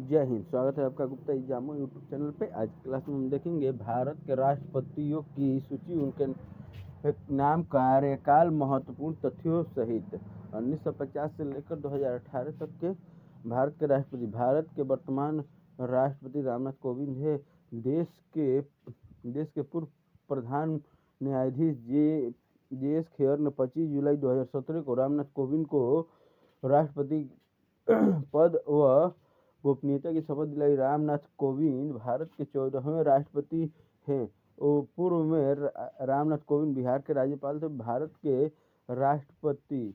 जय हिंद। स्वागत है आपका गुप्ता एग्जामो यूट्यूब चैनल पे। आज की क्लास में हम देखेंगे भारत के राष्ट्रपतियों की सूची, उनके नाम, कार्यकाल, महत्वपूर्ण तथ्यों सहित 1950 से लेकर 2018 तक के भारत के राष्ट्रपति। भारत के वर्तमान राष्ट्रपति रामनाथ कोविंद है। देश के पूर्व प्रधान न्यायाधीश जे एस खेर ने 25 जुलाई 2017 को रामनाथ कोविंद को राष्ट्रपति पद व गोपनीयता की शपथ दिलाई। रामनाथ कोविंद भारत के 14वें राष्ट्रपति हैं। पूर्व में रामनाथ कोविंद बिहार के राज्यपाल थे। भारत के राष्ट्रपति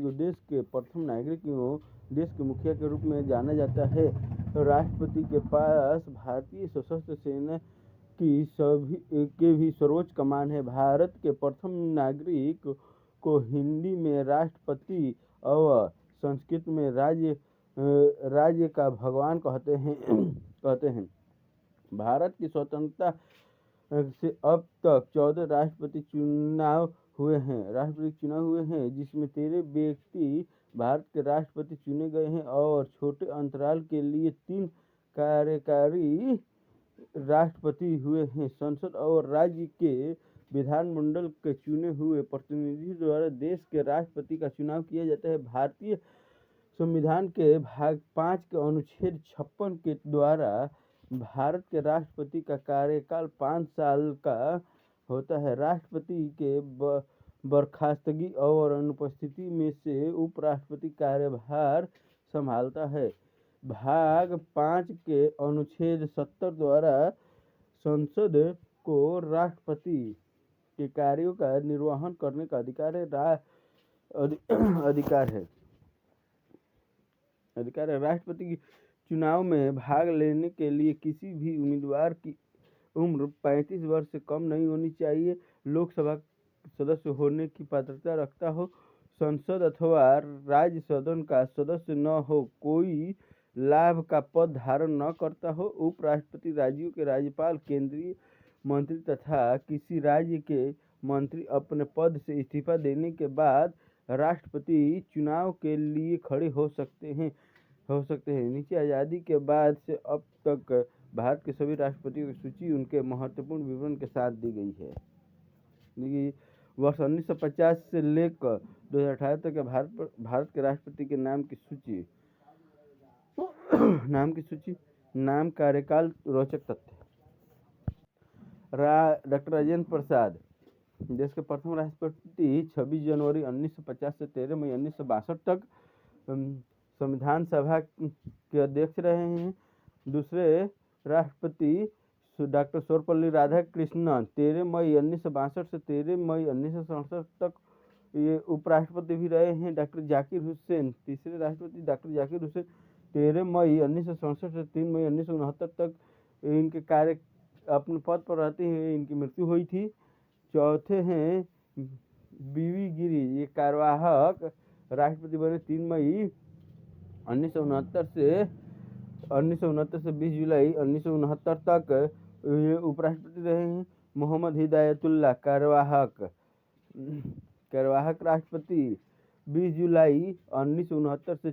को देश के प्रथम नागरिक एवं देश के मुखिया के रूप में जाना जाता है। राष्ट्रपति के पास भारतीय सशस्त्र सेना की भी सर्वोच्च कमान है। भारत के प्रथम नागरिक को हिंदी में राष्ट्रपति और संस्कृत में राज्य का भगवान कहते हैं। भारत की स्वतंत्रता से अब तक 14 राष्ट्रपति चुनाव हुए हैं, जिसमें 13 व्यक्ति भारत के राष्ट्रपति चुने गए हैं और छोटे अंतराल के लिए 3 कार्यकारी राष्ट्रपति हुए हैं। संसद और राज्य के विधानमंडल के चुने हुए प्रतिनिधि द्वारा देश के राष्ट्रपति का चुनाव किया जाता है। भारतीय संविधान के भाग 5 के अनुच्छेद 56 के द्वारा भारत के राष्ट्रपति का कार्यकाल 5 साल का होता है। राष्ट्रपति के बर्खास्तगी और अनुपस्थिति में से उपराष्ट्रपति कार्यभार संभालता है। भाग 5 के अनुच्छेद 70 द्वारा संसद को राष्ट्रपति के कार्यों का निर्वहन करने का अधिकार है। राष्ट्रपति की चुनाव में भाग लेने के लिए किसी भी उम्मीदवार की उम्र 35 वर्ष से कम नहीं होनी चाहिए। लोकसभा सदस्य होने की पात्रता रखता हो, संसद अथवा राज्य सदन का सदस्य न हो, कोई लाभ का पद धारण न करता हो। उपराष्ट्रपति राज्यों के राज्यपाल, केंद्रीय मंत्री तथा किसी राज्य के मंत्री अपने पद से इस्तीफा देने के बाद राष्ट्रपति चुनाव के लिए खड़े हो सकते हैं। नीचे आज़ादी के बाद से अब तक भारत के सभी राष्ट्रपतियों की सूची उनके महत्वपूर्ण विवरण के साथ दी गई है। वर्ष 1950 से लेकर 2018 तक के भारत के राष्ट्रपति के नाम की सूची। नाम, कार्यकाल, रोचक तथ्य। डॉक्टर राजेंद्र प्रसाद देश के प्रथम राष्ट्रपति 26 जनवरी 1950 से 13 मई 1962 तक संविधान सभा के अध्यक्ष रहे हैं। दूसरे राष्ट्रपति डॉक्टर सर्वपल्ली राधाकृष्णन 13 मई 1962 से 13 मई 1967 तक ये उपराष्ट्रपति भी रहे हैं। डॉक्टर जाकिर हुसैन तीसरे राष्ट्रपति डॉक्टर जाकिर हुसैन 13 मई 1967 से 3 मई 1969 तक इनके कार्य अपने पद पर रहते हैं इनकी मृत्यु हुई थी। चौथे हैं बीवी गिरी, ये कार्यवाहक राष्ट्रपति बने 3 मई 1969 से 20 जुलाई 1969 तक ये उपराष्ट्रपति रहे हैं। मोहम्मद हिदायतुल्लाह कार्यवाहक राष्ट्रपति 20 जुलाई 1969 से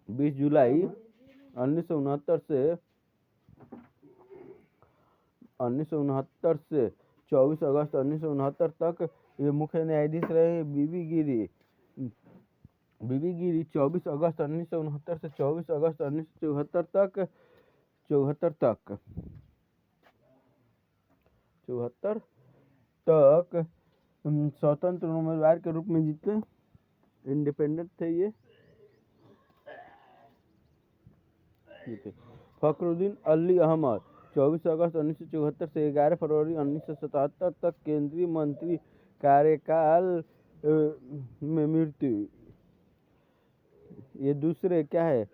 20 जुलाई 1969 से 24 अगस्त 1969 तक ये मुख्य न्यायाधीश रहे। बीबी गिरी 24 अगस्त 1969 से 24 अगस्त 1974 तक स्वतंत्र उम्मीदवार के रूप में जीते, इंडिपेंडेंट थे ये। फखरुद्दीन अली अहमद 24 अगस्त 1974 से 11 फरवरी 1977 तक केंद्रीय मंत्री, कार्यकाल में मृत्यु। ये दूसरे क्या है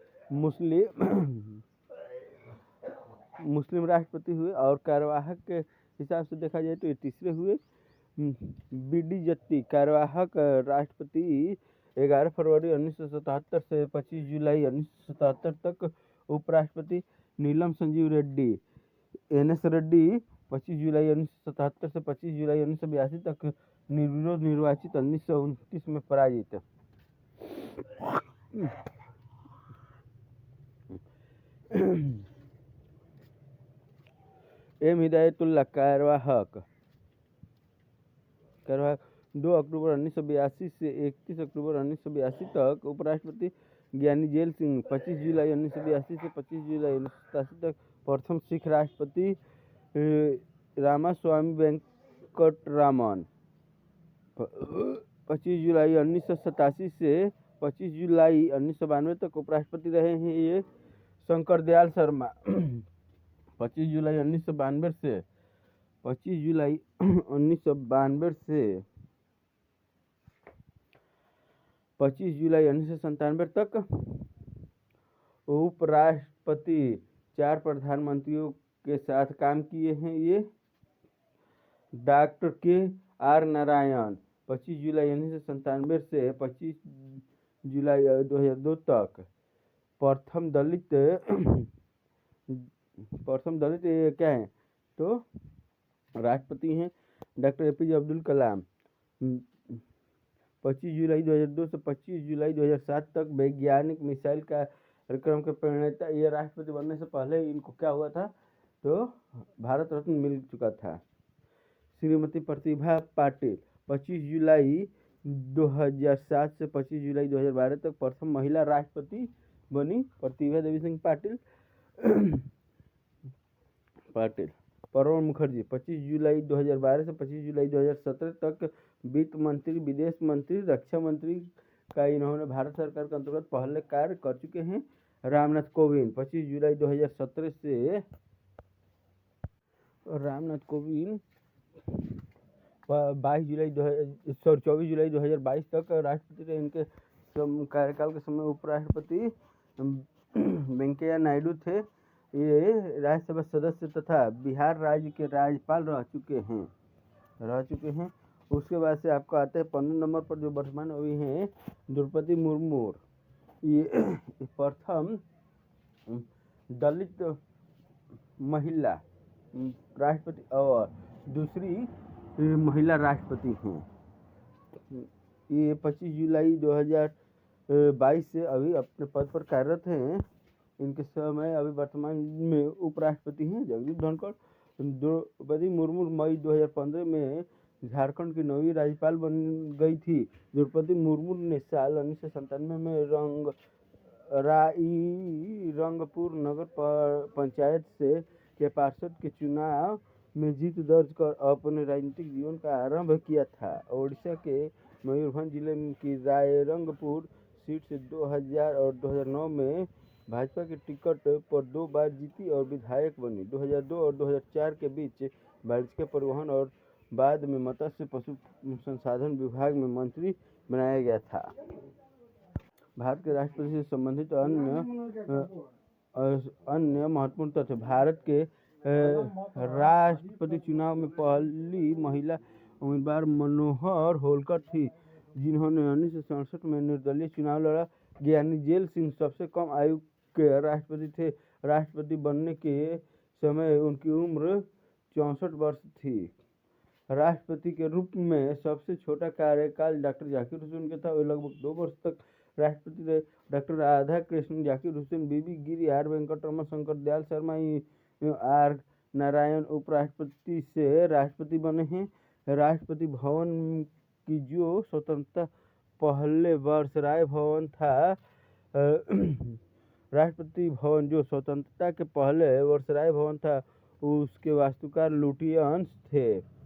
मुस्लिम राष्ट्रपति हुए और कार्यवाहक के हिसाब से देखा जाए तो ये तीसरे हुए। बी.डी. जत्ती कार्यवाहक राष्ट्रपति 11 फरवरी 1977 से 25 जुलाई 1977 तक उपराष्ट्रपति। नीलम संजीव रेड्डी, N.S. रेड्डी 25 जुलाई 1977 से 25 जुलाई 1982 तक निर्विरोध निर्वाचित, 1929 में पराजित। एम हिदायतुल्लाह कारवाहक 2 अक्टूबर 1982 से 31 अक्टूबर 1982 तक उपराष्ट्रपति। ज्ञानी जेल सिंह 25 जुलाई 1982 से 25 जुलाई 1987 तक प्रथम सिख राष्ट्रपति। रामास्वामी वेंकटरामन 25 जुलाई 1987 से 25 जुलाई 1992 तक उपराष्ट्रपति रहे हैं। ये शंकर दयाल शर्मा 25 जुलाई 1992 से 25 जुलाई 1992 से 25 जुलाई 1997 तक उपराष्ट्रपति। 4 प्रधानमंत्रियों के साथ काम किए हैं ये। Doctor KR. नारायण 25 जुलाई 1997 से 25 जुलाई 2002 तक प्रथम दलित क्या है तो राष्ट्रपति हैं। Doctor A P J. अब्दुल कलाम 25 जुलाई 2002 से 25 जुलाई 2007 तक वैज्ञानिक मिसाइल कार्यक्रम के प्रणेता। ये राष्ट्रपति बनने से पहले इनको क्या हुआ था तो भारत रत्न मिल चुका था। श्रीमती प्रतिभा पाटिल 25 जुलाई 2007 से 25 जुलाई 2012 तक प्रथम महिला राष्ट्रपति बनी, प्रतिभा देवी सिंह पाटिल। प्रणब मुखर्जी 25 जुलाई 2012 से 25 जुलाई 2017 तक वित्त मंत्री, विदेश मंत्री, रक्षा मंत्री का इन्होंने भारत सरकार के अंतर्गत पहले कार्य कर चुके हैं। रामनाथ कोविंद 25 जुलाई 2017 से 24 जुलाई 2022 तक राष्ट्रपति रहे। इनके कार्यकाल के समय उपराष्ट्रपति वेंकैया नायडू थे। ये राज्यसभा सदस्य तथा बिहार राज्य के राज्यपाल रह चुके हैं। उसके बाद से आपको आते हैं 15 नंबर पर जो वर्तमान अभी हैं द्रौपदी मुर्मू। ये प्रथम दलित महिला राष्ट्रपति और दूसरी महिला राष्ट्रपति हैं। ये 25 जुलाई 2022 से अभी अपने पद पर कार्यरत हैं। इनके समय अभी वर्तमान में उपराष्ट्रपति हैं जगदीप धनखड़। द्रौपदी मुर्मू मई 2015 में झारखंड की नवी राज्यपाल बन गई थी। द्रौपदी मुर्मू ने साल 1997 में रंगपुर नगर पंचायत से के पार्षद के चुनाव में जीत दर्ज कर अपने राजनीतिक जीवन का आरंभ किया था। ओडिशा के मयूरभंज जिले की रायरंगपुर सीट से 2000 और 2009 में भाजपा के टिकट पर 2 बार जीती और विधायक बनी। 2002 और 2004 के बीच वाणिज्य परिवहन और बाद में मत्स्य पशु संसाधन विभाग में मंत्री बनाया गया था। भारत के राष्ट्रपति से संबंधित अन्य महत्वपूर्ण तथ्य। भारत के राष्ट्रपति चुनाव में पहली महिला उम्मीदवार मनोहर होलकर थी, जिन्होंने 1967 में निर्दलीय चुनाव लड़ा। ज्ञानी जेल सिंह सबसे कम आयु के राष्ट्रपति थे। राष्ट्रपति बनने के समय उनकी उम्र 64 वर्ष थी। राष्ट्रपति के रूप में सबसे छोटा कार्यकाल डॉक्टर जाकिर हुसैन का था। वे लगभग 2 वर्ष तक राष्ट्रपति रहे। Doctor Radhakrishnan, Zakir Hussain, V V Giri, R Venkataraman, Shankar Dayal Sharma, R Narayan उपराष्ट्रपति से राष्ट्रपति बने हैं। राष्ट्रपति भवन की जो स्वतंत्रता पहले वायसराय भवन था, राष्ट्रपति भवन जो स्वतंत्रता के पहले वायसराय भवन था, उसके वास्तुकार लुटियंस थे।